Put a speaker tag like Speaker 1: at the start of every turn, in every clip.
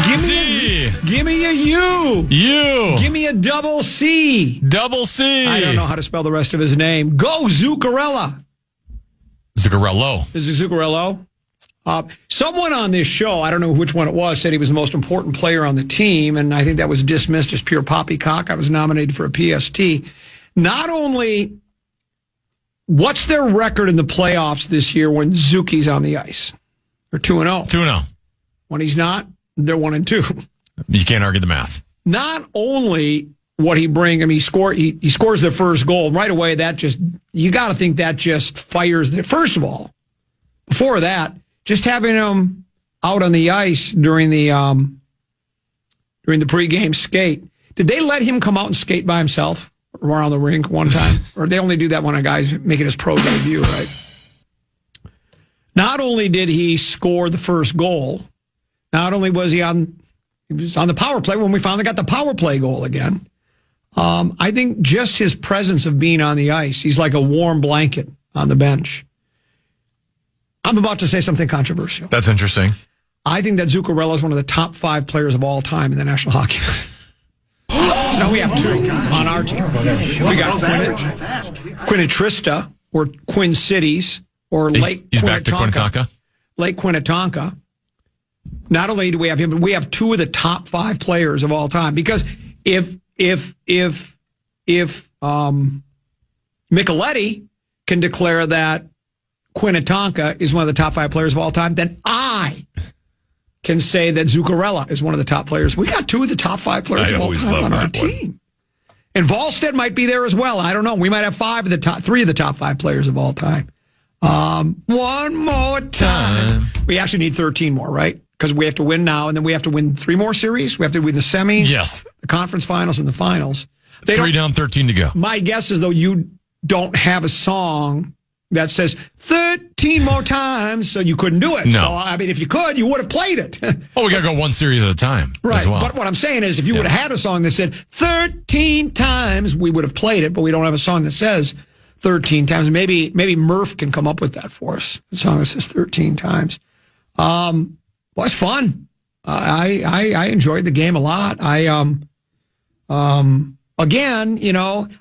Speaker 1: Give me a U.
Speaker 2: U.
Speaker 1: Give me a double C.
Speaker 2: Double C.
Speaker 1: I don't know how to spell the rest of his name. Go Zuccarello.
Speaker 2: Zuccarello.
Speaker 1: Is it Zuccarello? Someone on this show, I don't know which one it was, said he was the most important player on the team, and I think that was dismissed as pure poppycock. I was nominated for a PST. Not only, what's their record in the playoffs this year when Zuki's on the ice? They're 2-0.
Speaker 2: 2-0. When
Speaker 1: he's not, they're 1-2.
Speaker 2: You can't argue the math.
Speaker 1: Not only what he brings, I mean, he scores the first goal right away. That just, you got to think that just fires the. First of all, before that, just having him out on the ice during the pregame skate. Did they let him come out and skate by himself around the rink one time? Or they only do that when a guy's making his pro debut, right? Not only did he score the first goal, not only was he on the power play when we finally got the power play goal again. I think just his presence of being on the ice, he's like a warm blanket on the bench. I'm about to say something controversial.
Speaker 2: That's interesting.
Speaker 1: I think that Zuccarello is one of the top 5 players of all time in the National Hockey League. So we have 2 on our team. We got Quinnitrista or Quinn Cities or Lake
Speaker 2: He's back to Quinnitonka.
Speaker 1: Lake Quinnitonka. Not only do we have him, but we have 2 of the top 5 players of all time. Because if Micheletti can declare that Quinnitonka is one of the top 5 players of all time, then I can say that Zuccarello is one of the top players. We got 2 of the top 5 players of all time on our team. And Volstead might be there as well. I don't know. We might have 3 of the top 5 players of all time. One more time. We actually need 13 more, right? Because we have to win now, and then we have to win 3 more series. We have to win the semis,
Speaker 2: yes,
Speaker 1: the conference finals, and the finals.
Speaker 2: 3 down, 13 to go. My
Speaker 1: guess is, though, you don't have a song that says 13 more times, so you couldn't do it.
Speaker 2: No.
Speaker 1: So, I mean, if you could, you would have played it.
Speaker 2: Oh, we got to go one series at a time as well.
Speaker 1: But what I'm saying is, if you would have had a song that said 13 times, we would have played it, but we don't have a song that says 13 times. Maybe Murph can come up with that for us, a song that says 13 times. Well, it's fun. I enjoyed the game a lot. Again,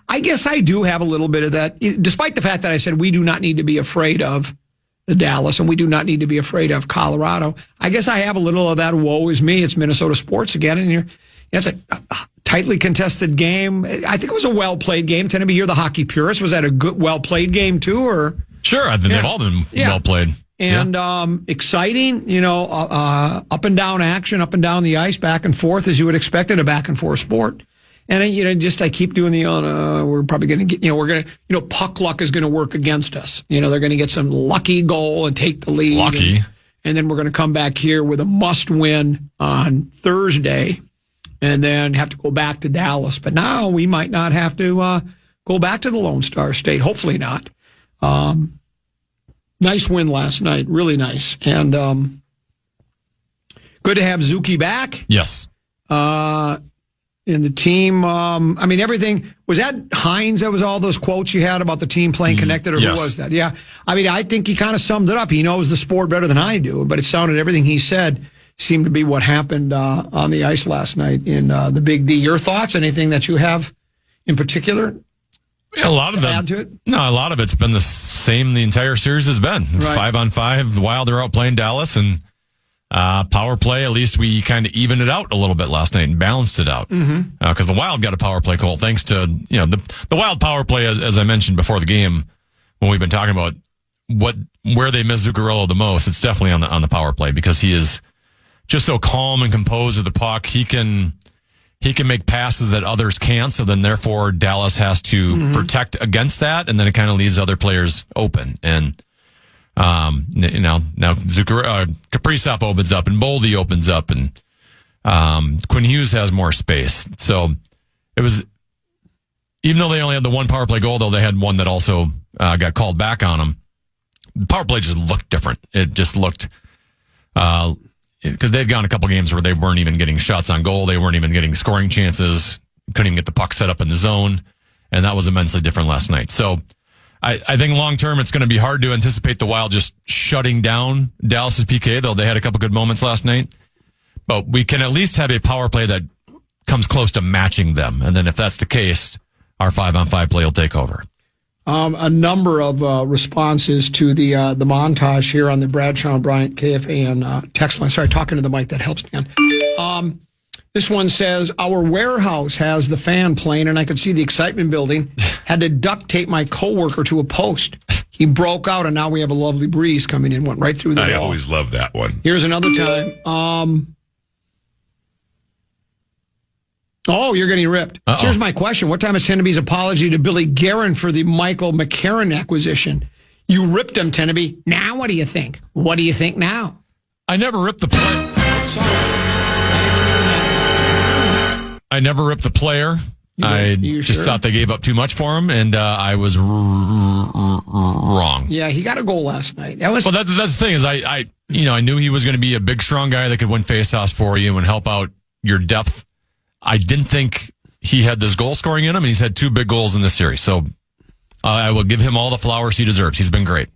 Speaker 1: I guess I do have a little bit of that, despite the fact that I said we do not need to be afraid of the Dallas and we do not need to be afraid of Colorado. I guess I have a little of that woe is me. It's Minnesota sports again. And it's a tightly contested game. I think it was a well-played game. Tend to be, you're the hockey purist. Was that a good, well-played game too? Or
Speaker 2: Sure. I think they've all been well-played.
Speaker 1: And exciting, up and down action, up and down the ice, back and forth, as you would expect in a back-and-forth sport. And, I keep doing we're probably going to get, puck luck is going to work against us. They're going to get some lucky goal and take the lead.
Speaker 2: Lucky.
Speaker 1: And then we're going to come back here with a must-win on Thursday and then have to go back to Dallas. But now we might not have to go back to the Lone Star State. Hopefully not. Nice win last night. Really nice. And good to have Zuki back.
Speaker 2: Yes.
Speaker 1: And the team, everything. Was that Hines? That was all those quotes you had about the team playing connected, or
Speaker 2: yes.
Speaker 1: Who was that? Yeah. I think he kind of summed it up. He knows the sport better than I do, but it sounded, everything he said seemed to be what happened on the ice last night in the Big D. Your thoughts? Anything that you have in particular?
Speaker 2: Yeah, a lot of
Speaker 1: add to it?
Speaker 2: No, a lot of it's been the same the entire series has been. Right. 5-on-5, the Wild are out playing Dallas, and power play, at least we kind of evened it out a little bit last night and balanced it out. Because the Wild got a power play goal thanks to, the Wild power play, as I mentioned before the game, when we've been talking about where they miss Zuccarello the most, it's definitely on the power play, because he is just so calm and composed of the puck. He can make passes that others can't, so then therefore Dallas has to protect against that, and then it kind of leaves other players open. And now Kaprizov opens up and Boldy opens up, and Quinn Hughes has more space. So it was, even though they only had the one power play goal, though they had one that also got called back on them. The power play just looked different. It just looked, because they'd gone a couple games where they weren't even getting shots on goal. They weren't even getting scoring chances. Couldn't even get the puck set up in the zone. And that was immensely different last night. So I think long term, it's going to be hard to anticipate the Wild just shutting down Dallas's PK, though they had a couple good moments last night. but we can at least have a power play that comes close to matching them. And then if that's the case, our 5-on-5 play will take over.
Speaker 1: A number of responses to the montage here on the Bradshaw and Bryant KFAN text line. Sorry, talking to the mic, that helps, Dan. This one says, our warehouse has the fan playing, and I could see the excitement building. Had to duct tape my coworker to a post. He broke out, and now we have a lovely breeze coming in. Went right through the wall.
Speaker 3: I always love that one.
Speaker 1: Here's another time. Oh, you're getting ripped. So here's my question. What time is Tenneby's apology to Billy Guerin for the Michael McCarron acquisition? You ripped him, Tenneby. Now what do you think? What do you think now?
Speaker 2: I never ripped the player. I never ripped the player. I just thought they gave up too much for him, and I was wrong.
Speaker 1: Yeah, he got a goal last night.
Speaker 2: Well, that's the thing is I knew he was going to be a big, strong guy that could win faceoffs for you and help out your depth. I didn't think he had this goal scoring in him, and he's had 2 big goals in this series. So I will give him all the flowers he deserves. He's been great.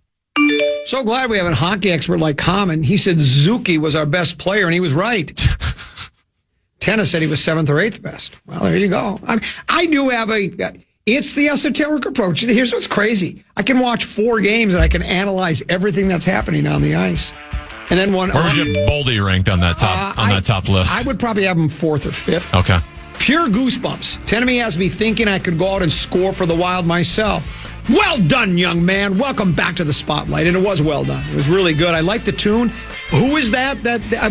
Speaker 1: So glad we have a hockey expert like Common. He said Zuki was our best player, and he was right. Tennis said he was 7th or 8th best. Well, there you go. I do have it's the esoteric approach. Here's what's crazy. I can watch 4 games, and I can analyze everything that's happening on the ice. And then
Speaker 2: where was your Boldy ranked on that top list?
Speaker 1: I would probably have him 4th or 5th.
Speaker 2: Okay.
Speaker 1: Pure goosebumps. Tenneby has me thinking I could go out and score for the Wild myself. Well done, young man. Welcome back to the spotlight. And it was well done. It was really good. I like the tune. Who is that?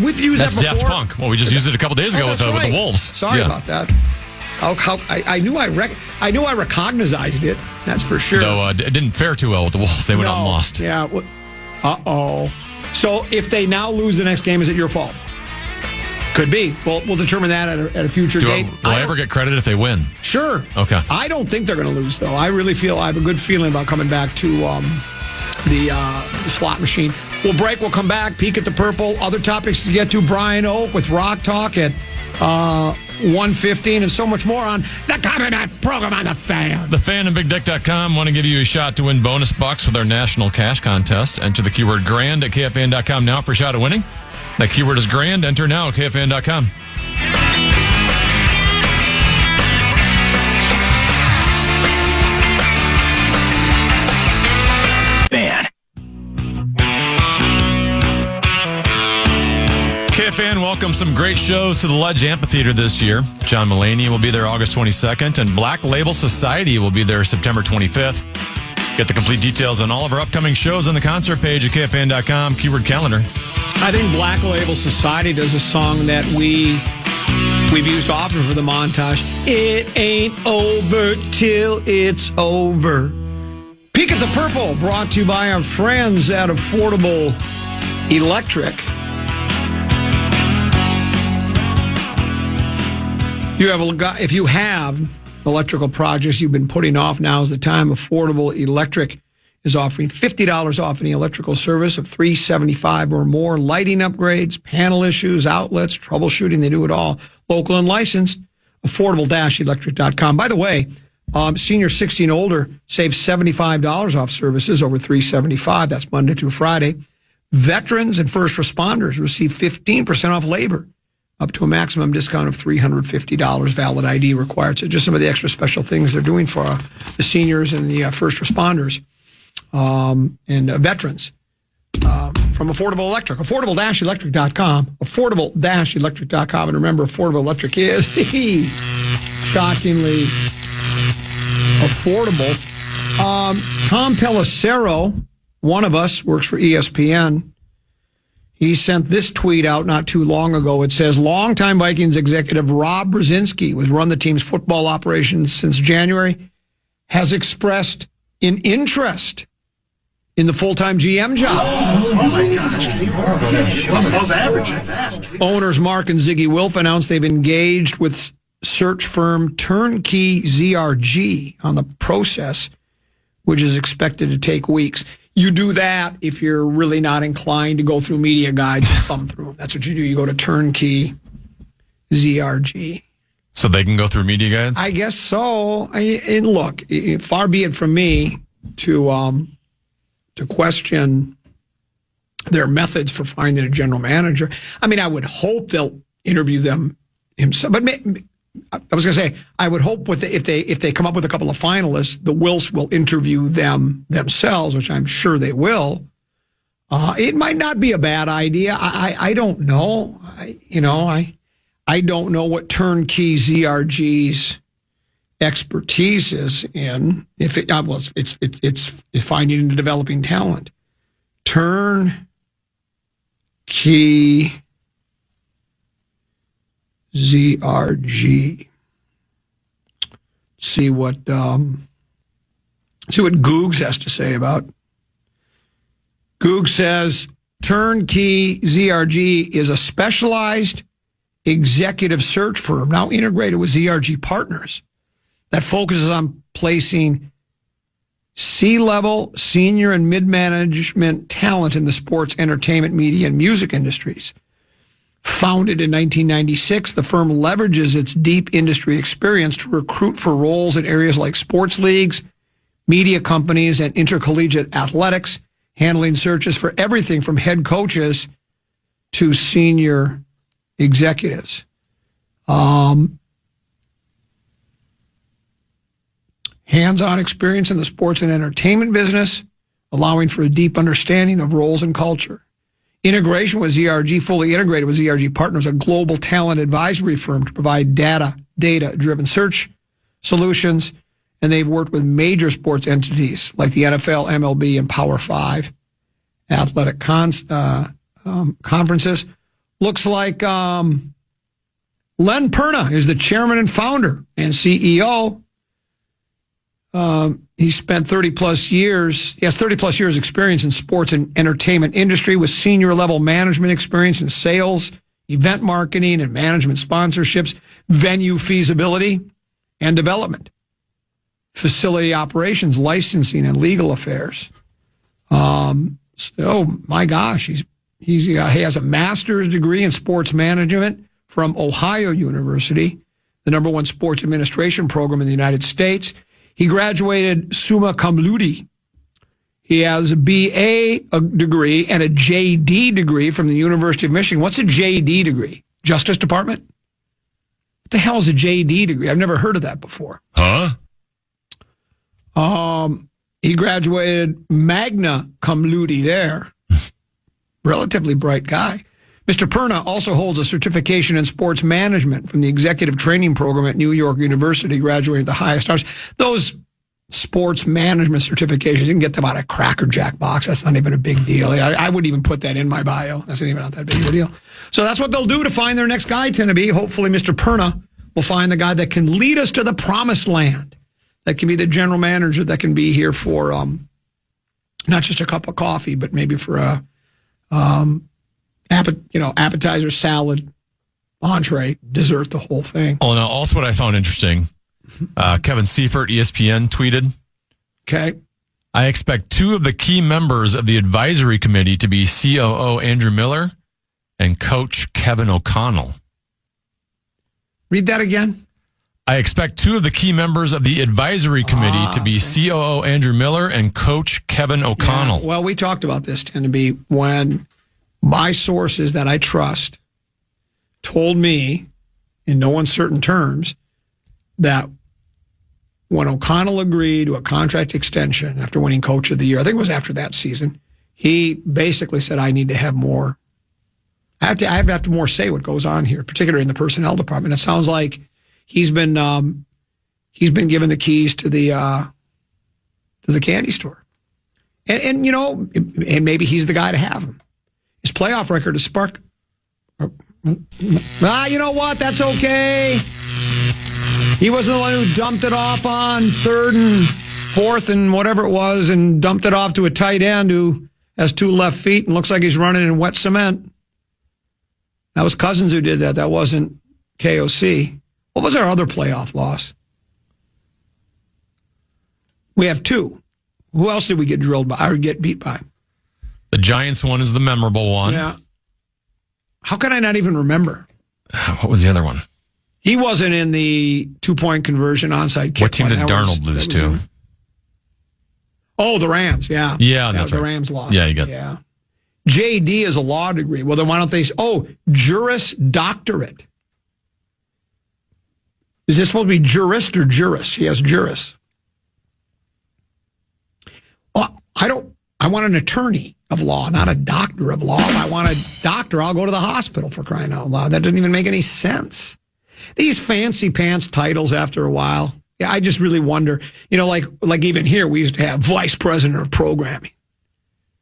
Speaker 1: We've used that before.
Speaker 2: That's Daft Punk. Well, we just used it a couple days ago with the Wolves.
Speaker 1: Sorry about that. I knew I recognized it. That's for sure.
Speaker 2: Though it didn't fare too well with the Wolves. They went out and lost.
Speaker 1: Yeah. Uh-oh. So if they now lose the next game, is it your fault? Could be. Well, we'll determine that at a future date.
Speaker 2: Will I ever get credit if they win?
Speaker 1: Sure.
Speaker 2: Okay.
Speaker 1: I don't think they're going to lose, though. I really feel I have a good feeling about coming back to the slot machine. We'll break. We'll come back. Peek at the purple. Other topics to get to. Brian Oak with Rock Talk at 1:15 and so much more on the Common program on The Fan.
Speaker 2: The Fan and BigDick.com want to give you a shot to win bonus bucks with our national cash contest. Enter the keyword grand at KFAN.com now for a shot at winning. That keyword is grand. Enter now at KFAN.com.
Speaker 4: Fan.
Speaker 2: KFAN welcomes some great shows to the Ledge Amphitheater this year. John Mulaney will be there August 22nd, and Black Label Society will be there September 25th. Get the complete details on all of our upcoming shows on the concert page at KFAN.com, keyword calendar.
Speaker 1: I think Black Label Society does a song that we've used often for the montage. It ain't over till it's over. Peek at the Purple, brought to you by our friends at Affordable Electric. If you have electrical projects you've been putting off, now is the time. Affordable Electric is offering $50 off any electrical service of $375 or more. Lighting upgrades, panel issues, outlets, troubleshooting, they do it all. Local and licensed, affordable-electric.com. By the way, senior 60 and older save $75 off services over $375. That's Monday through Friday. Veterans and first responders receive 15% off labor, up to a maximum discount of $350. Valid ID required. So just some of the extra special things they're doing for the seniors and the first responders and veterans from Affordable Electric. Affordable-electric.com. Affordable-electric.com. And remember, Affordable Electric is shockingly affordable. Tom Pelissero, one of us, works for ESPN. He sent this tweet out not too long ago. It says, longtime Vikings executive Rob Brzezinski, who has run the team's football operations since January, has expressed an interest in the full-time GM job.
Speaker 4: Oh my gosh. Above average at that.
Speaker 1: Owners Mark and Ziggy Wilf announced they've engaged with search firm Turnkey ZRG on the process, which is expected to take weeks. You do that if you're really not inclined to go through media guides and thumb through them. That's what you do. You go to Turnkey ZRG.
Speaker 2: So they can go through media guides?
Speaker 1: I guess so. And look, far be it from me to question their methods for finding a general manager. I mean, I would hope they'll interview them himself. But I was going to say, I would hope if they come up with a couple of finalists, the Wilfs will interview them themselves, which I'm sure they will. It might not be a bad idea. I don't know. I don't know what turnkey ZRG's expertise is in. It's finding and developing talent. Turnkey ZRG. See what Googs has to say about. Goog says Turnkey ZRG is a specialized executive search firm now integrated with ZRG Partners that focuses on placing C-level, senior, and mid-management talent in the sports, entertainment, media, and music industries. Founded in 1996, the firm leverages its deep industry experience to recruit for roles in areas like sports leagues, media companies, and intercollegiate athletics, handling searches for everything from head coaches to senior executives. Hands-on experience in the sports and entertainment business, allowing for a deep understanding of roles and culture. Integration with ZRG, fully integrated with ZRG Partners, a global talent advisory firm to provide data-driven search solutions. And they've worked with major sports entities like the NFL, MLB, and Power 5 athletic conferences. Looks like Len Perna is the chairman and founder and CEO. He spent 30 plus years. He has 30 plus years experience in sports and entertainment industry with senior level management experience in sales, event marketing, and management sponsorships, venue feasibility and development, facility operations, licensing, and legal affairs. So my gosh, he has a master's degree in sports management from Ohio University, the #1 sports administration program in the United States. He graduated summa cum laude. He has a BA degree and a JD degree from the University of Michigan. What's a JD degree? Justice Department? What the hell is a JD degree? I've never heard of that before.
Speaker 2: Huh?
Speaker 1: He graduated magna cum laude there. Relatively bright guy. Mr. Perna also holds a certification in sports management from the executive training program at New York University, graduating at the highest honors. Those sports management certifications, you can get them out of Cracker Jack box. That's not even a big deal. I wouldn't even put that in my bio. That's not even not that big of a deal. So that's what they'll do to find their next guy, tend to be. Hopefully Mr. Perna will find the guy that can lead us to the promised land, that can be the general manager, that can be here for not just a cup of coffee, but maybe for a appetizer, salad, entree, dessert, the whole thing.
Speaker 2: Oh, now also what I found interesting, Kevin Seifert, ESPN, tweeted,
Speaker 1: okay,
Speaker 2: I expect 2 of the key members of the advisory committee to be COO Andrew Miller and coach Kevin O'Connell.
Speaker 1: Read that again.
Speaker 2: I expect 2 of the key members of the advisory committee to be COO Andrew Miller and coach Kevin O'Connell.
Speaker 1: Yeah, well, we talked about this, tend to be when my sources that I trust told me in no uncertain terms that when O'Connell agreed to a contract extension after winning Coach of the Year, I think it was after that season, he basically said, I need to have more. I have to have more say what goes on here, particularly in the personnel department. It sounds like he's been given the keys to the candy store, and maybe he's the guy to have him. His playoff record is spark. You know what? That's okay. He wasn't the one who dumped it off on 3rd and 4th and whatever it was, and dumped it off to a tight end who has 2 left feet and looks like he's running in wet cement. That was Cousins who did that. That wasn't KOC. What was our other playoff loss? We have 2. Who else did we get drilled by or get beat by?
Speaker 2: The Giants one is the memorable one.
Speaker 1: Yeah. How could I not even remember?
Speaker 2: What was the other one?
Speaker 1: He wasn't in the 2-point conversion onside kick.
Speaker 2: What team did Darnold lose to?
Speaker 1: Oh, the Rams. Yeah.
Speaker 2: Yeah, that's
Speaker 1: the
Speaker 2: right.
Speaker 1: Rams lost.
Speaker 2: Yeah, you got.
Speaker 1: Yeah. JD is a law degree. Well, then why don't they say, Juris Doctorate? Is this supposed to be jurist or juris? He has juris. Well, I want an attorney of law, not a doctor of law. If I want a doctor, I'll go to the hospital, for crying out loud. That doesn't even make any sense. These fancy pants titles after a while. Yeah, I just really wonder, like even here, we used to have vice president of programming.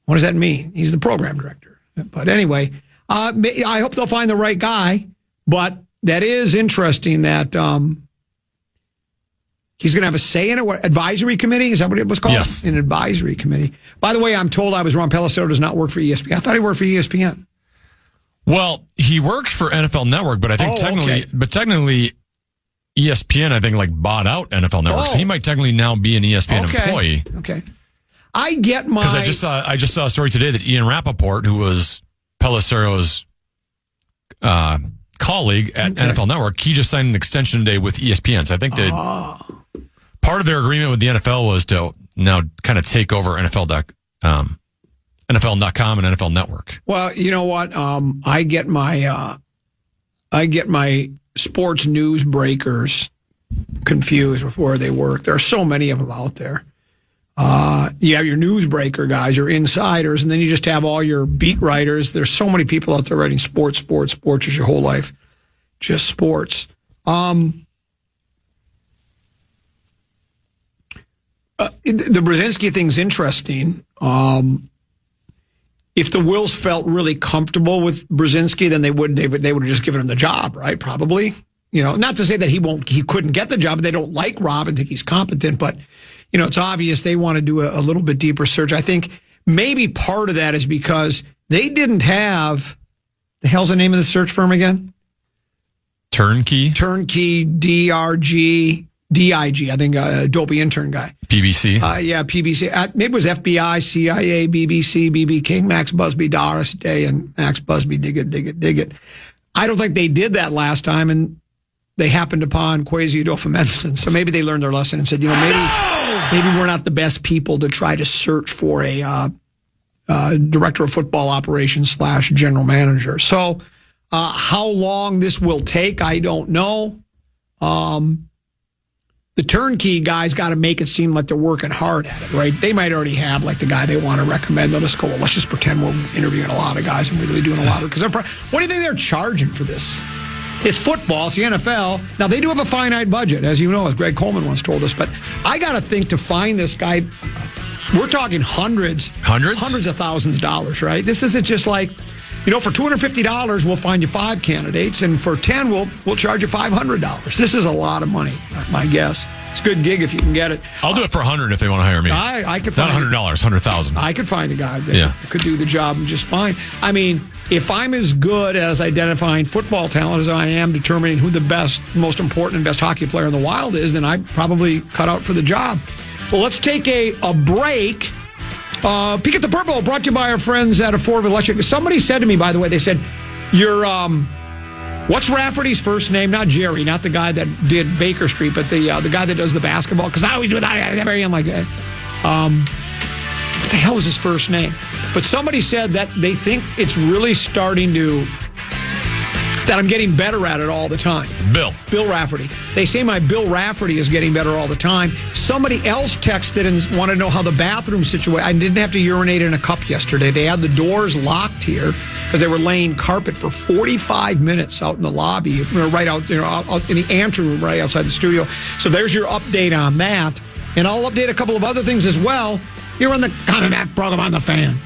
Speaker 1: What does that mean? He's the program director. But anyway, I hope they'll find the right guy. But that is interesting that he's going to have a say in it. What, advisory committee? Is that what it was called?
Speaker 2: Yes.
Speaker 1: An advisory committee. By the way, I'm told I was wrong. Pelissero does not work for ESPN. I thought he worked for ESPN.
Speaker 2: Well, he works for NFL Network, but I think technically ESPN, I think, bought out NFL Network. So he might technically now be an ESPN employee.
Speaker 1: Okay. I get my...
Speaker 2: Because I just saw a story today that Ian Rappaport, who was Pelissero's colleague at NFL Network, he just signed an extension today with ESPN. So I think that part of their agreement with the NFL was to now kind of take over NFL.com and NFL Network.
Speaker 1: Well, you know what? I get my sports news breakers confused with where they work. There are so many of them out there. You have your newsbreaker guys, your insiders, and then you just have all your beat writers. There's so many people out there writing sports is your whole life. Just sports. The Brzezinski thing's interesting. If the Wills felt really comfortable with Brzezinski, then they would have just given him the job, right? Probably. Not to say that he couldn't get the job, but they don't like Rob and think he's competent, but it's obvious they want to do a little bit deeper search. I think maybe part of that is because they didn't have, the hell's the name of the search firm again?
Speaker 2: Turnkey,
Speaker 1: DRG, DIG, I think Adobe intern guy.
Speaker 2: PBC.
Speaker 1: PBC. Maybe it was FBI, CIA, BBC, BB King, Max Busby, Doris Day, and Max Busby, dig it. I don't think they did that last time, and they happened upon Kwesi Adolfo-Mensah. So maybe they learned their lesson and said, maybe we're not the best people to try to search for a director of football operations / general manager. So how long this will take, I don't know. The turnkey guys got to make it seem like they're working hard at it, right? They might already have the guy they want to recommend. They'll just go, well, let's just pretend we're interviewing a lot of guys and we're really doing a lot of it. Because what do you think they're charging for this? It's football. It's the NFL. Now, they do have a finite budget, as you know, as Greg Coleman once told us. But I got to think to find this guy, we're talking hundreds of thousands of dollars, right? This isn't just for $250, we'll find you 5 candidates, and for 10, we'll charge you $500. This is a lot of money, my guess. It's a good gig if you can get it.
Speaker 2: I'll do it for $100 if they want to hire me.
Speaker 1: I could find
Speaker 2: not $100, $100,000.
Speaker 1: I could find a guy that could do the job just fine. I mean, if I'm as good as identifying football talent as I am determining who the best, most important, and best hockey player in the Wild is, then I'm probably cut out for the job. Well, let's take a break. Peek at the Purple, brought to you by our friends at Affordable Electric. Somebody said to me, by the way, they said, what's Rafferty's first name? Not Jerry, not the guy that did Baker Street, but the guy that does the basketball. Because I always do that. I'm like, what the hell is his first name? But somebody said that they think it's really starting to, that I'm getting better at it all the time.
Speaker 2: It's Bill
Speaker 1: Rafferty. They say my Bill Rafferty is getting better all the time. Somebody else texted and wanted to know how the bathroom situation. I didn't have to urinate in a cup yesterday. They had the doors locked here because they were laying carpet for 45 minutes out in the lobby, right out in the anteroom right outside the studio. So there's your update on that. And I'll update a couple of other things as well. You're on the Common Matt program on the Fan.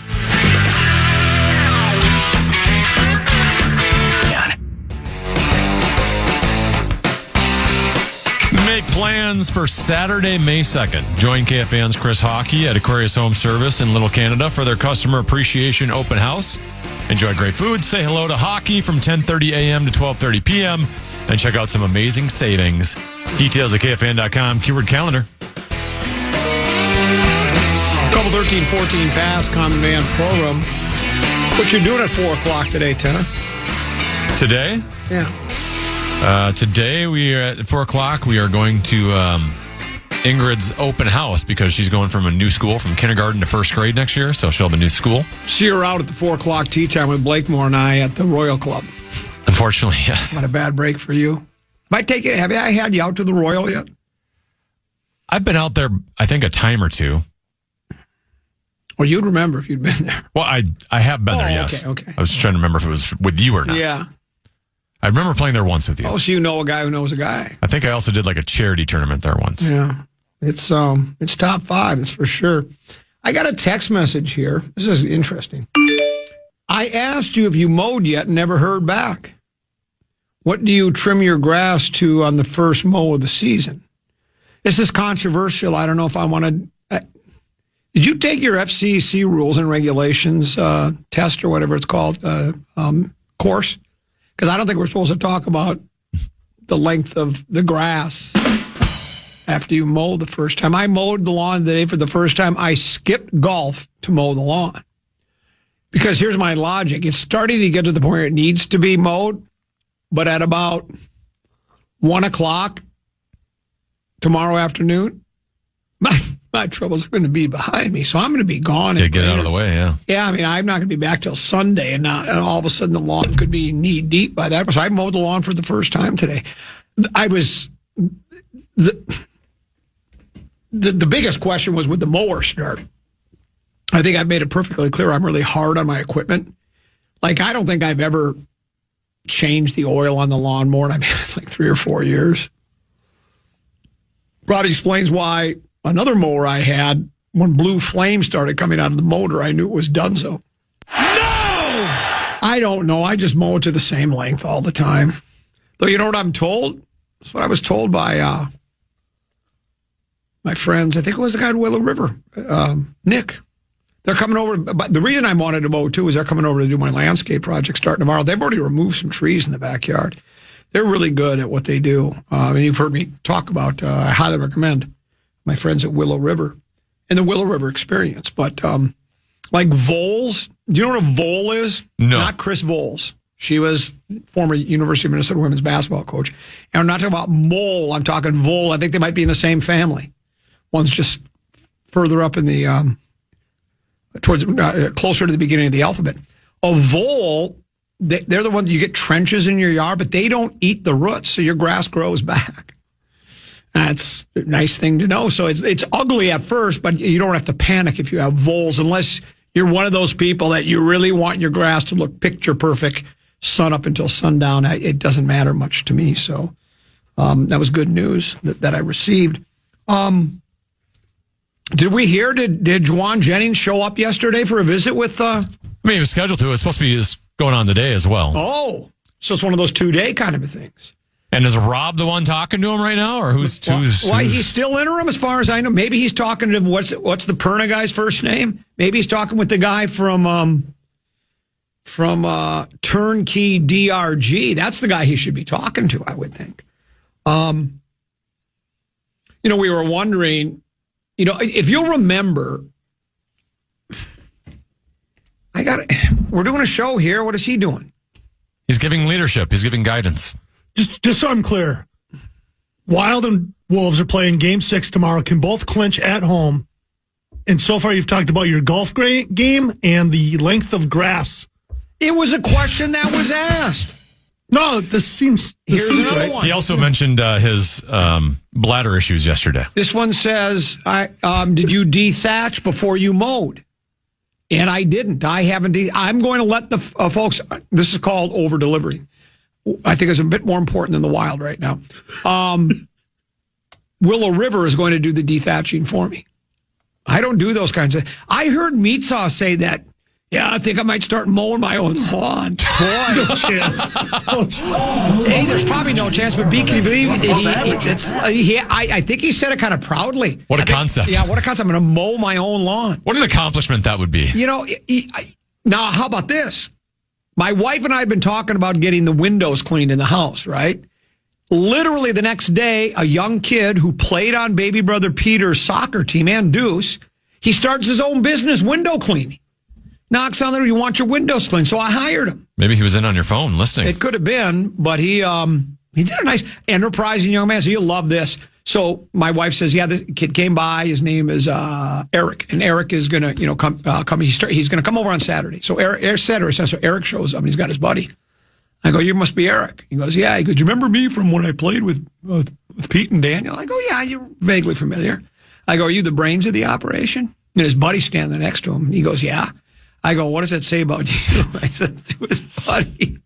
Speaker 2: Make plans for Saturday, May 2nd. Join KFAN's Chris Hockey at Aquarius Home Service in Little Canada for their Customer Appreciation Open House. Enjoy great food, say hello to hockey from 10:30 a.m. to 12:30 p.m., and check out some amazing savings. Details at KFAN.com, keyword calendar.
Speaker 1: Couple 13-14 pass, Common Man program. What you doing at 4 o'clock today, Tanner?
Speaker 2: Today?
Speaker 1: Yeah.
Speaker 2: Today, we are at 4 o'clock. We are going to Ingrid's open house because she's going from a new school from kindergarten to first grade next year, so she'll have a new school.
Speaker 1: See her out at the 4 o'clock tea time with Blakemore and I at the Royal Club.
Speaker 2: Unfortunately, yes.
Speaker 1: Not a bad break for you. Have I had you out to the Royal yet?
Speaker 2: I've been out there, I think, a time or two.
Speaker 1: Well, you'd remember if you'd been there.
Speaker 2: Well, I have been there, yes.
Speaker 1: Okay.
Speaker 2: I was trying to remember if it was with you or not.
Speaker 1: Yeah.
Speaker 2: I remember playing there once with you.
Speaker 1: Oh, so you know a guy who knows a guy.
Speaker 2: I think I also did like a charity tournament there once.
Speaker 1: Yeah. It's top 5, that's for sure. I got a text message here. This is interesting. I asked you if you mowed yet and never heard back. What do you trim your grass to on the first mow of the season? This is controversial. I don't know if I want to. Did you take your FCC rules and regulations test or whatever it's called course? Because I don't think we're supposed to talk about the length of the grass after you mow the first time. I mowed the lawn today for the first time. I skipped golf to mow the lawn. Because here's my logic. It's starting to get to the point where it needs to be mowed, but at about 1 o'clock tomorrow afternoon, my troubles are going to be behind me, so I'm going to be gone.
Speaker 2: Yeah, get out of the way, yeah.
Speaker 1: Yeah, I mean, I'm not going to be back till Sunday, and all of a sudden the lawn could be knee deep by that. So I mowed the lawn for the first time today. The biggest question was, would the mower start? I think I've made it perfectly clear I'm really hard on my equipment. Like, I don't think I've ever changed the oil on the lawnmower, and I've had it like 3 or 4 years. Robbie explains why another mower I had, when blue flame started coming out of the motor, I knew it was donezo. No! I don't know. I just mow it to the same length all the time. Though, you know what I'm told? That's what I was told by my friends. I think it was the guy at Willow River, Nick. They're coming over. But the reason I wanted to mow, too, is they're coming over to do my landscape project starting tomorrow. They've already removed some trees in the backyard. They're really good at what they do. And you've heard me talk about, I highly recommend my friends at Willow River and the Willow River experience. But like Voles, do you know what a Vole is?
Speaker 2: No.
Speaker 1: Not Chris Voles. She was former University of Minnesota women's basketball coach. And I'm not talking about mole. I'm talking Vole. I think they might be in the same family. One's just further up in the towards closer to the beginning of the alphabet. A vole, they're the ones you get trenches in your yard, but they don't eat the roots, so your grass grows back. That's a nice thing to know. So it's ugly at first, but you don't have to panic if you have voles, unless you're one of those people that you really want your grass to look picture perfect, sun up until sundown. It doesn't matter much to me. So that was good news that I received. Did we hear, did Juwan Jennings show up yesterday for a visit with...
Speaker 2: I mean, it was scheduled to. It was supposed to be going on today as well.
Speaker 1: Oh, so it's one of those 2-day kind of things.
Speaker 2: And is Rob the one talking to him right now, or who's
Speaker 1: he's still interim as far as I know. Maybe he's talking to what's the Perna guy's first name? Maybe he's talking with the guy from Turnkey DRG. That's the guy he should be talking to, I would think. We were wondering, if you'll remember, we're doing a show here. What is he doing?
Speaker 2: He's giving leadership. He's giving guidance.
Speaker 3: Just so I'm clear, Wild and Wolves are playing Game 6 tomorrow, can both clinch at home. And so far you've talked about your golf game and the length of grass.
Speaker 1: It was a question that was asked.
Speaker 3: No, this seems
Speaker 1: another
Speaker 3: right.
Speaker 1: one.
Speaker 2: He also mentioned his bladder issues yesterday.
Speaker 1: This one says, did you dethatch before you mowed? And I didn't. I haven't. I'm going to let the folks, this is called over-delivery. I think it's a bit more important than the Wild right now. Willow River is going to do the dethatching for me. I don't do those kinds of... I heard Meat Sauce say that, yeah, I think I might start mowing my own lawn. Boy,
Speaker 3: No chance.
Speaker 1: Hey, there's probably no chance, but can you believe I think he said it kind of proudly.
Speaker 2: What a concept.
Speaker 1: Yeah, what a concept. I'm going to mow my own lawn.
Speaker 2: What an accomplishment that would be.
Speaker 1: Now, how about this? My wife and I have been talking about getting the windows cleaned in the house, right? Literally the next day, a young kid who played on baby brother Peter's soccer team and Deuce, he starts his own business, window cleaning. Knocks on the door, you want your windows cleaned. So I hired him.
Speaker 2: Maybe he was in on your phone listening.
Speaker 1: It could have been, but he He did a nice, enterprising young man. So you'll love this. So my wife says, yeah, the kid came by. His name is Eric, and Eric is gonna, come. He's gonna come over on Saturday. So Eric shows up, and he's got his buddy. I go, you must be Eric. He goes, yeah. He goes, do you remember me from when I played with Pete and Daniel? I go, yeah, you're vaguely familiar. I go, are you the brains of the operation? And his buddy's standing next to him. He goes, yeah. I go, what does that say about you? I said to his buddy.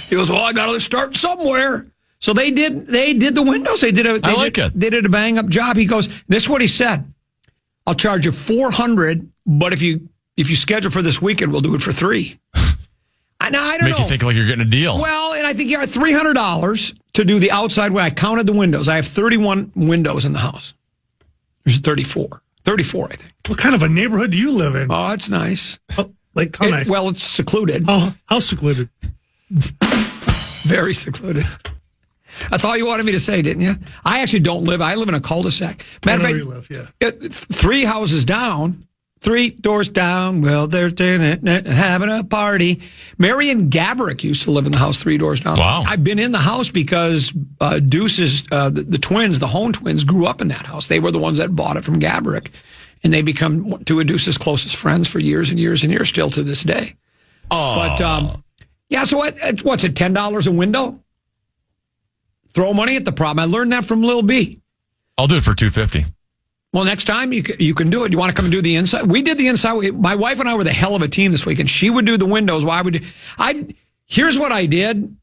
Speaker 1: He goes, well, I got to start somewhere. So they did the windows. They did a bang up job. He goes, this is what he said. I'll charge you $400, but if you schedule for this weekend, we'll do it for $300. I don't know.
Speaker 2: Make you think like you're getting a deal.
Speaker 1: Well, and I think you are $300 to do the outside way. I counted the windows. I have 31 windows in the house. There's 34. 34, I think.
Speaker 3: What kind of a neighborhood do you live in?
Speaker 1: Oh, it's nice.
Speaker 3: Oh, like how nice?
Speaker 1: Well, it's secluded.
Speaker 3: Oh, how secluded?
Speaker 1: Very secluded. That's all you wanted me to say, didn't you? I actually don't live. I live in a cul-de-sac. Matter of fact,
Speaker 3: you live, yeah.
Speaker 1: 3 houses down, 3 doors down. Well, they're having a party. Marion Gabrick used to live in the house 3 doors down.
Speaker 2: Wow.
Speaker 1: I've been in the house because Deuce's, the twins, the Hone twins, grew up in that house. They were the ones that bought it from Gabrick, and they become 2 of Deuce's closest friends for years and years and years, still to this day. Oh. But yeah. So what's it? $10 a window? Throw money at the problem. I learned that from Lil B.
Speaker 2: I'll do it for $250.
Speaker 1: Well, next time you can do it. You want to come and do the inside? We did the inside. My wife and I were the hell of a team this week, and she would do the windows. Here's what I did.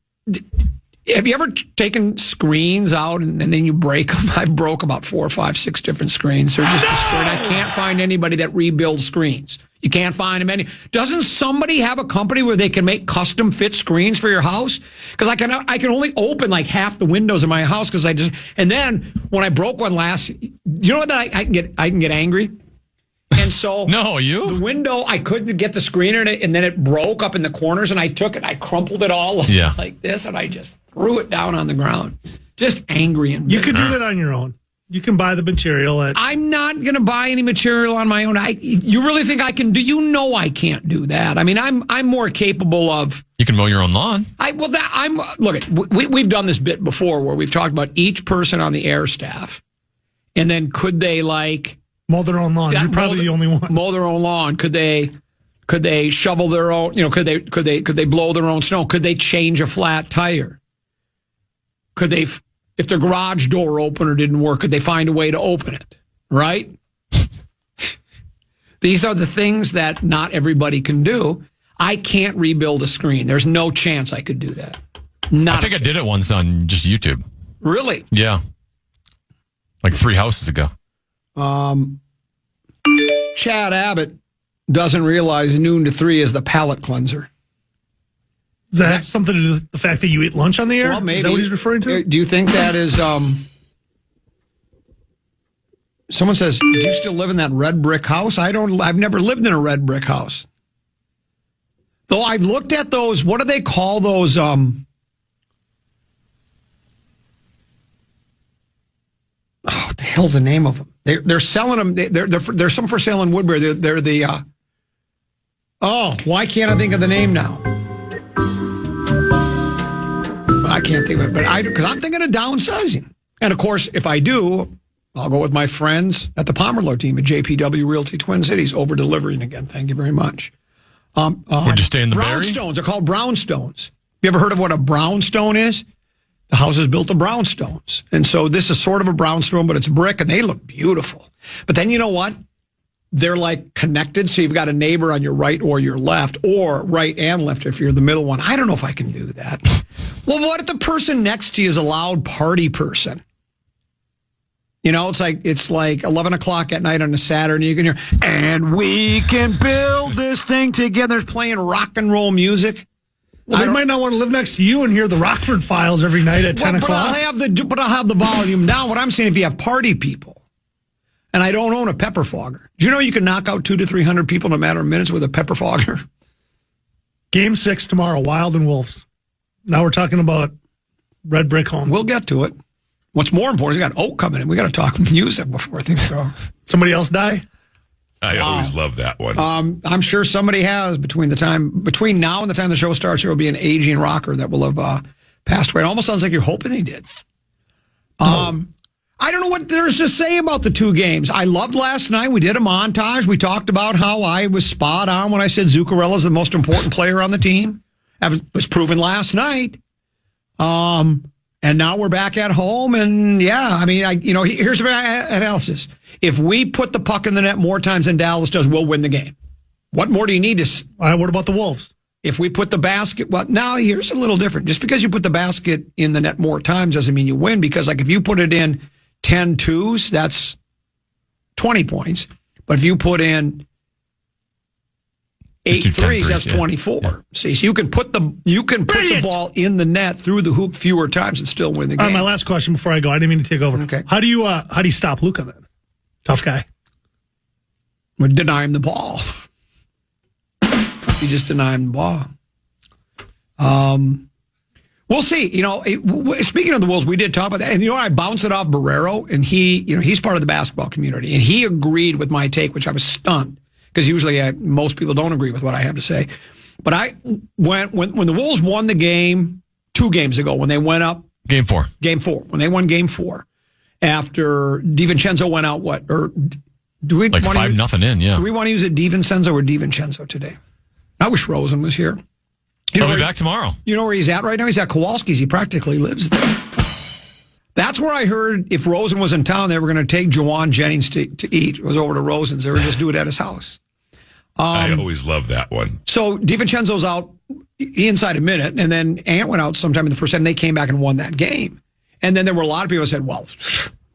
Speaker 1: Have you ever taken screens out and then you break them? I broke about 4, 5, 6 different screens. They're just destroyed. I can't find anybody that rebuilds screens. You can't find them any. Doesn't somebody have a company where they can make custom fit screens for your house? Because I can only open like half the windows in my house because and then when I broke one last, you know what? I can get angry. And so the window, I couldn't get the screen in it, and then it broke up in the corners, and I took it, I crumpled it all like this, and I just threw it down on the ground. Just angry and bitter.
Speaker 3: You can do that on your own. You can buy the material.
Speaker 1: I'm not going to buy any material on my own. You really think I can do? You know I can't do that. I mean, I'm more capable of.
Speaker 2: You can mow your own lawn.
Speaker 1: We've done this bit before where we've talked about each person on the air staff, and then could they
Speaker 3: mow their own lawn? You're probably the only one. Mow
Speaker 1: their own lawn. Could they shovel their own? Could they blow their own snow? Could they change a flat tire? Could they? If their garage door opener didn't work, could they find a way to open it? Right? These are the things that not everybody can do. I can't rebuild a screen. There's no chance I could do that.
Speaker 2: I think I did it once on just YouTube.
Speaker 1: Really?
Speaker 2: Yeah. Like 3 houses ago.
Speaker 1: Chad Abbott doesn't realize noon to 3 is the palate cleanser.
Speaker 3: Is that something to do with the fact that you eat lunch on the air?
Speaker 1: Well, maybe.
Speaker 3: Is that what he's referring to?
Speaker 1: Do you think that is... Someone says, do you still live in that red brick house? I've never lived in a red brick house. Though I've looked at those, what do they call those... what the hell's the name of them? They're selling them. There's some for sale in Woodbury. They're the... why can't I think of the name now? I can't think of it, because I'm thinking of downsizing. And of course, if I do, I'll go with my friends at the Pomerleau team at JPW Realty Twin Cities, over delivering again. Thank you very much.
Speaker 2: Would you stay in the Barry?
Speaker 1: Brownstones. They're called brownstones. You ever heard of what a brownstone is? The house is built of brownstones. And so this is sort of a brownstone, but it's brick, and they look beautiful. But then you know what? They're like connected, so you've got a neighbor on your right or your left, or right and left if you're the middle one. I don't know if I can do that. Well, what if the person next to you is a loud party person? It's like 11 o'clock at night on a Saturday, and you can hear, and we can build this thing together, playing rock and roll music.
Speaker 3: Well, they might not want to live next to you and hear the Rockford Files every night at 10 o'clock.
Speaker 1: But I'll have the volume down. What I'm saying, if you have party people, and I don't own a pepper fogger. Do you know you can knock out 200 to 300 people in a matter of minutes with a pepper fogger?
Speaker 3: Game 6 tomorrow, Wild and Wolves. Now we're talking about red brick home.
Speaker 1: We'll get to it. What's more important is we got Oak coming in. We got to talk music before things go.
Speaker 3: Somebody else die?
Speaker 5: I always love that one.
Speaker 1: I'm sure somebody has between now and the time the show starts. There will be an aging rocker that will have passed away. It almost sounds like you're hoping they did. I don't know what there's to say about the two games. I loved last night. We did a montage. We talked about how I was spot on when I said Zuccarello's the most important player on the team. That was proven last night. And now we're back at home. And yeah, I mean, here's my analysis. If we put the puck in the net more times than Dallas does, we'll win the game. What more do you need to?
Speaker 3: All right, what about the Wolves?
Speaker 1: If we put the basket, well, now here's a little different. Just because you put the basket in the net more times doesn't mean you win, because like if you put it in 10 twos, that's 20 points. But if you put in 8 threes, that's 24. Yeah. See, so you can put the ball in the net through the hoop fewer times and still win the game.
Speaker 3: My last question before I go. I didn't mean to take over.
Speaker 1: Okay.
Speaker 3: How do you stop Luka then? Tough guy.
Speaker 1: We deny him the ball. You just deny him the ball. We'll see. Speaking of the Wolves, we did talk about that. And I bounced it off Barrero, and he's part of the basketball community, and he agreed with my take, which I was stunned, because usually most people don't agree with what I have to say. But when the Wolves won the game 2 games ago, when they went up
Speaker 2: Game 4,
Speaker 1: when they won Game 4, after DiVincenzo went out, do we
Speaker 2: 5-0 in? Yeah.
Speaker 1: Do we want to use it DiVincenzo or DiVincenzo today? I wish Rosen was here.
Speaker 2: He'll be back tomorrow.
Speaker 1: You know where he's at right now? He's at Kowalski's. He practically lives there. That's where I heard if Rosen was in town, they were going to take Jawan Jennings to eat. It was over to Rosen's. They were just do it at his house.
Speaker 5: I always love that one.
Speaker 1: So DiVincenzo's out inside a minute, and then Ant went out sometime in the first set, and they came back and won that game. And then there were a lot of people who said, well,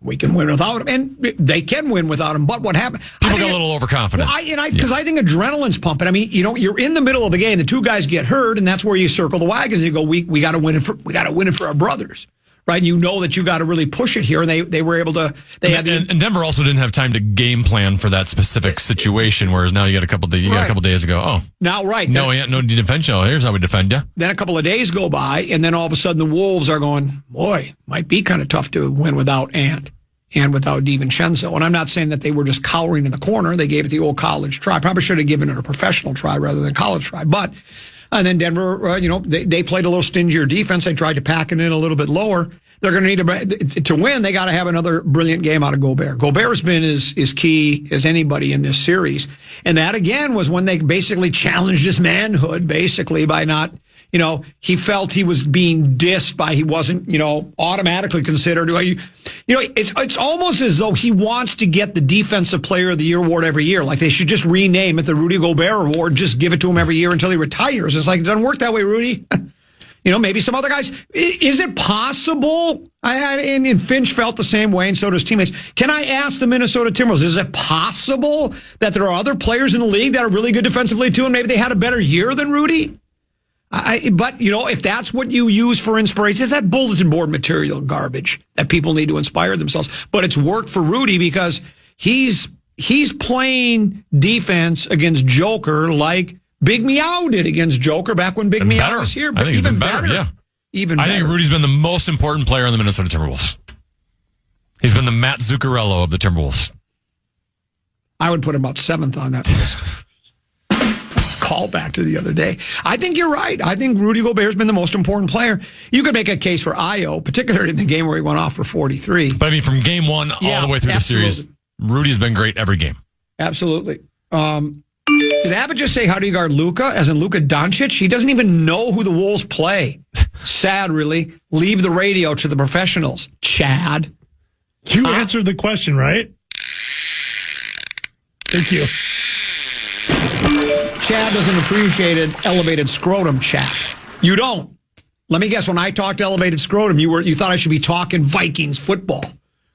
Speaker 1: we can win without him. And they can win without him. But what happened?
Speaker 2: People got a little overconfident.
Speaker 1: Because I think adrenaline's pumping. I mean, you're in the middle of the game. The two guys get hurt, and that's where you circle the wagons. And you go, we got to win it for our brothers. Right? You know that you got to really push it here. And they were able to.
Speaker 2: And Denver also didn't have time to game plan for that specific situation. Whereas now you got a couple days ago. Oh,
Speaker 1: now right.
Speaker 2: No defense. Oh, here's how we defend you.
Speaker 1: Then a couple of days go by, and then all of a sudden the Wolves are going, boy, might be kind of tough to win without Ant and without DiVincenzo. And I'm not saying that they were just cowering in the corner. They gave it the old college try. Probably should have given it a professional try rather than college try. But and then Denver, they played a little stingier defense. They tried to pack it in a little bit lower. They're going to need to win. They got to have another brilliant game out of Gobert. Gobert's been as key as anybody in this series. And that, again, was when they basically challenged his manhood, basically, by not, he felt he was being dissed by, he wasn't, automatically considered. It's almost as though he wants to get the Defensive Player of the Year award every year. Like they should just rename it the Rudy Gobert Award, just give it to him every year until he retires. It's like, it doesn't work that way, Rudy. Maybe some other guys. Is it possible? And Finch felt the same way, and so does teammates. Can I ask the Minnesota Timberwolves, is it possible that there are other players in the league that are really good defensively too, and maybe they had a better year than Rudy? But if that's what you use for inspiration, it's that bulletin board material garbage that people need to inspire themselves. But it's worked for Rudy because he's playing defense against Joker like Big Meow did against Joker back when Big Meow was here.
Speaker 2: But I think even better. Yeah.
Speaker 1: Even
Speaker 2: I think Rudy's been the most important player on the Minnesota Timberwolves. He's been the Matt Zuccarello of the Timberwolves.
Speaker 1: I would put him about 7th on that list. Call back to the other day. I think you're right. I think Rudy Gobert's been the most important player. You could make a case for Io, particularly in the game where he went off for 43.
Speaker 2: But I mean, from game 1 all the way through the series, Rudy's been great every game.
Speaker 1: Absolutely. Did Abbott just say, how do you guard Luka, as in Luka Doncic? He doesn't even know who the Wolves play. Sad, really. Leave the radio to the professionals, Chad.
Speaker 3: You answered the question, right? Thank you.
Speaker 1: Chad doesn't appreciate an elevated scrotum chat. You don't. Let me guess, when I talked elevated scrotum, you thought I should be talking Vikings football.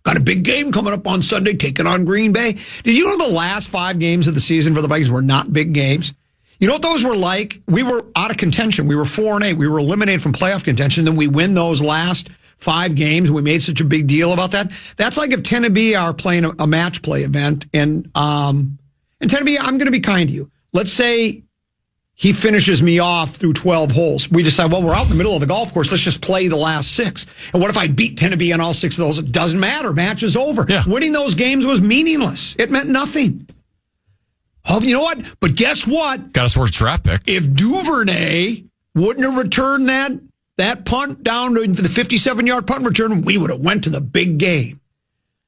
Speaker 1: Got a big game coming up on Sunday, taking on Green Bay. Did you know the last 5 games of the season for the Vikings were not big games? You know what those were like? We were out of contention. We were 4-8. We were eliminated from playoff contention. Then we win those last 5 games. We made such a big deal about that. That's like if Tennessee are playing a match play event. And Tennessee, I'm going to be kind to you. Let's say he finishes me off through 12 holes. We decide, well, we're out in the middle of the golf course. Let's just play the last 6. And what if I beat Tennessee on all 6 of those? It doesn't matter. Match is over.
Speaker 2: Yeah.
Speaker 1: Winning those games was meaningless. It meant nothing. Oh, you know what? But guess what?
Speaker 2: Got us worth draft pick.
Speaker 1: If Duvernay wouldn't have returned that that punt down to the 57-yard punt return, we would have went to the big game.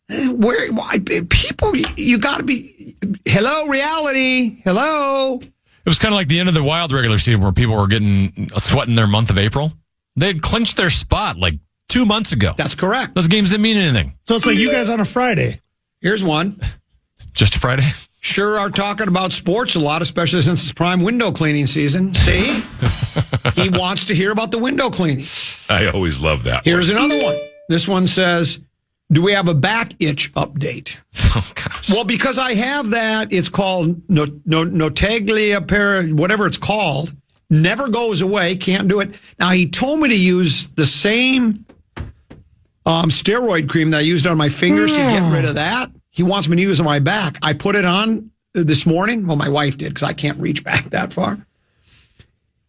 Speaker 1: People, you got to be, hello, reality, hello.
Speaker 2: It was kind of like the end of the Wild regular season where people were getting sweating their month of April. They had clinched their spot like 2 months ago.
Speaker 1: That's correct.
Speaker 2: Those games didn't mean anything.
Speaker 3: So it's like you guys on a Friday.
Speaker 1: Here's one.
Speaker 2: Just a Friday?
Speaker 1: Sure are talking about sports a lot, especially since it's prime window cleaning season. See? He wants to hear about the window cleaning.
Speaker 5: I always love that.
Speaker 1: Here's another one. This one says, do we have a back itch update?
Speaker 2: Oh, gosh.
Speaker 1: Well, because I have that, it's called Notaglia whatever it's called. Never goes away. Can't do it. Now, he told me to use the same steroid cream that I used on my fingers to get rid of that. He wants me to use on my back. I put it on this morning. Well, my wife did because I can't reach back that far.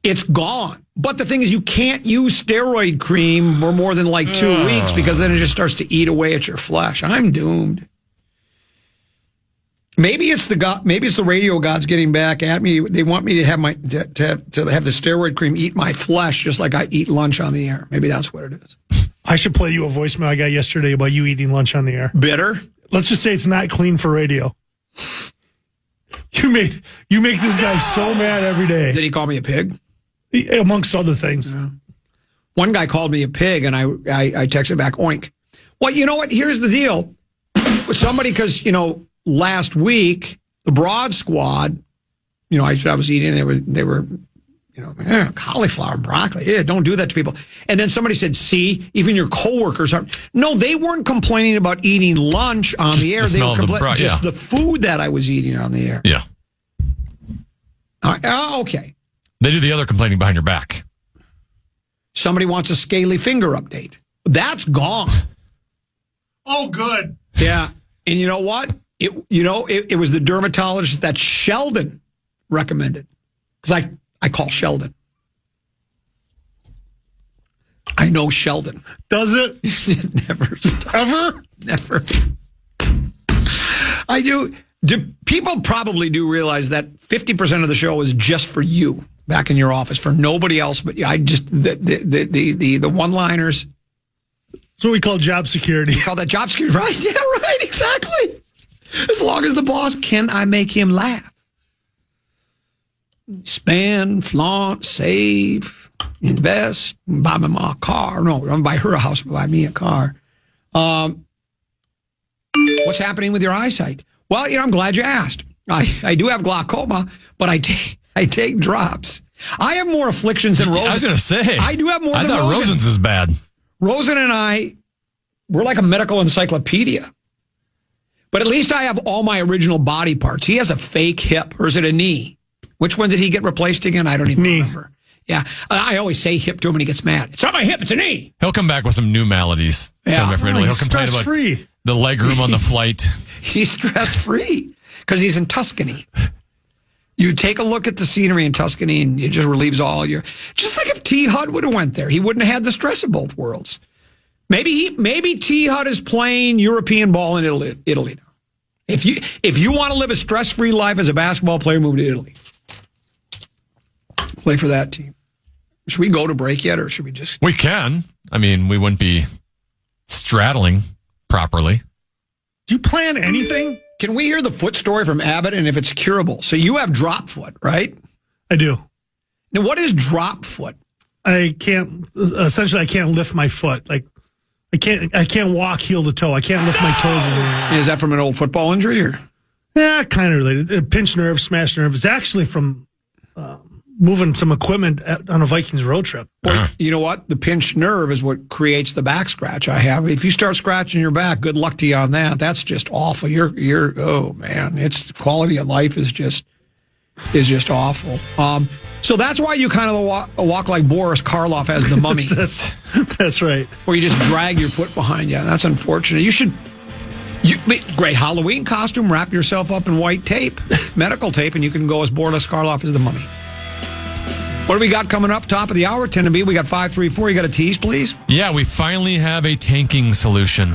Speaker 1: It's gone. But the thing is, you can't use steroid cream for more than like 2 weeks because then it just starts to eat away at your flesh. I'm doomed. Maybe it's the radio gods getting back at me. They want me to have to have the steroid cream eat my flesh just like I eat lunch on the air. Maybe that's what it is.
Speaker 3: I should play you a voicemail I got yesterday about you eating lunch on the air.
Speaker 1: Bitter?
Speaker 3: Let's just say it's not clean for radio. You make this guy so mad every day.
Speaker 1: Did he call me a pig?
Speaker 3: Amongst other things.
Speaker 1: Yeah. One guy called me a pig, and I texted back, oink. Well, you know what? Here's the deal. Somebody, because, last week, the Broad Squad, I was eating, they were cauliflower and broccoli. Yeah, don't do that to people. And then somebody said, see, even your coworkers aren't. No, they weren't complaining about eating lunch on the air. They were complaining just the food that I was eating on the air.
Speaker 2: Yeah.
Speaker 1: Okay.
Speaker 2: They do the other complaining behind your back.
Speaker 1: Somebody wants a scaly finger update. That's gone.
Speaker 3: Oh, good.
Speaker 1: Yeah. And you know what? It was the dermatologist that Sheldon recommended. Because I call Sheldon. I know Sheldon.
Speaker 3: Does it?
Speaker 1: Never.
Speaker 3: Ever?
Speaker 1: Never. I do. People probably do realize that 50% of the show is just for you back in your office, for nobody else. But I just, the one-liners.
Speaker 3: That's what we call job security.
Speaker 1: You call that job security, right? Yeah, right, exactly. As long as the boss, can I make him laugh? Spend, flaunt, save, invest, buy my mom a car. No, don't buy her a house, buy me a car. What's happening with your eyesight? Well, I'm glad you asked. I do have glaucoma, but I take drops. I have more afflictions than Rosen.
Speaker 2: I was going to say.
Speaker 1: I do have more than Rosen.
Speaker 2: I thought Rosen's is bad.
Speaker 1: Rosen and we're like a medical encyclopedia. But at least I have all my original body parts. He has a fake hip, or is it a knee? Which one did he get replaced again? I don't even remember. Yeah. I always say hip to him and he gets mad. It's not my hip, it's a knee.
Speaker 2: He'll come back with some new maladies.
Speaker 1: Yeah.
Speaker 2: He'll complain about the leg room on the flight.
Speaker 1: He's stress-free because he's in Tuscany. You take a look at the scenery in Tuscany and it just relieves all your... Just like if T. Hud would have went there, he wouldn't have had the stress of both worlds. Maybe T. Hud is playing European ball in Italy now. If you want to live a stress-free life as a basketball player, move to Italy. Play for that team. Should we go to break yet, or should we just...
Speaker 2: We can. I mean, we wouldn't be straddling properly.
Speaker 3: Do you plan anything?
Speaker 1: Can we hear the foot story from Abbott and if it's curable? So you have drop foot, right?
Speaker 3: I do.
Speaker 1: Now, what is drop foot?
Speaker 3: I can't lift my foot. Like, I can't walk heel to toe. I can't lift my toes anymore.
Speaker 1: Is that from an old football injury, or?
Speaker 3: Yeah, kind of related. A pinched nerve, smashed nerve. It's actually from moving some equipment on a Vikings road trip.
Speaker 1: Well, you know what? The pinched nerve is what creates the back scratch I have. If you start scratching your back, good luck to you on that. That's just awful. Oh man, it's quality of life is just awful. So that's why you kind of walk like Boris Karloff as the mummy.
Speaker 3: That's right.
Speaker 1: Or you just drag your foot behind you. That's unfortunate. Great Halloween costume. Wrap yourself up in white tape, medical tape, and you can go as Boris Karloff as the mummy. What do we got coming up? Top of the hour, 10 to be. We got 534. You got a tease, please?
Speaker 2: Yeah, we finally have a tanking solution.